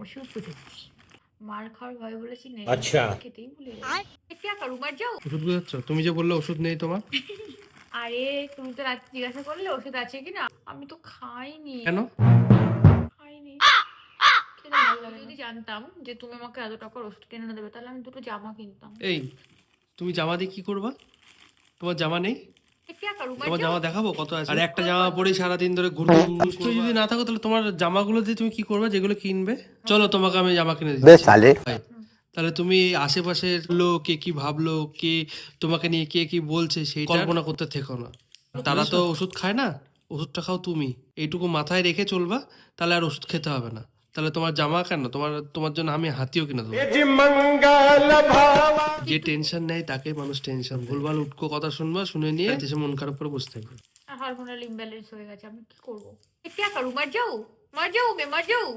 ওষুধ খুঁজেছি। মার খাওয়ার ভয় বলেছি নেই, আচ্ছা। খেতেই ভুলে যাই। क्या करूं मर जाओ। ওষুধ বুঝাচ্ছ? তুমি যে বললে ওষুধ নেই তোমার, আরে তুমি তো রাতে জিজ্ঞাসা করলে ওষুধ আছে কিনা, আমি তো খাইনি। কেন? খাইনি, খেতে ভালো লাগে না। যদি জানতাম যে তুমি আমাকে এত টাকার ওষুধ কিনে এনে দেবে তাহলে আমি দুটো জামা কিনতাম। এই, তুমি জামা দিয়ে কি করবা? তোমার জামা নেই? क्या करूं मर তোমার जाओ। জামা দেখাবো কত আছে? আর একটা জামা পরেই সারাদিন ধরে ঘুরঘুর সুস্থ যদি না থাকো তাহলে তোমার জামাগুলো দিয়ে তুমি কি করবে যেগুলো কিনবে? চলো তোমাকে আমি জামা কিনে দিচ্ছি। ভাই, তাহলে তুমি আশেপাশের লোক কে কি ভাবলো, কে তোমাকে নিয়ে কে কি বলছে সেই কল্পনা করতে থেকো না। তারা তো ওষুধ খায় না, ওষুধটা খাও তুমি। এইটুকু মাথায় রেখে চলবা, তাহলে আর ওষুধ খেতে হবে না। তাহলে তোমার জামা কেন, তোমার জন্য আমি হাতিও কিনে দেবো। যে টেনশন নেয় তাকে মানুষ টেনশন। ভুলভাল উটকো কথা শুনবা, শুনে নিয়ে দেশে মন খারাপ করে বসে থাকবে। হারমোনাল ইমব্যালেন্স হয়ে গেছে, আমি কি করবো। क्या करूं मर जाओ मैं मर जाऊं।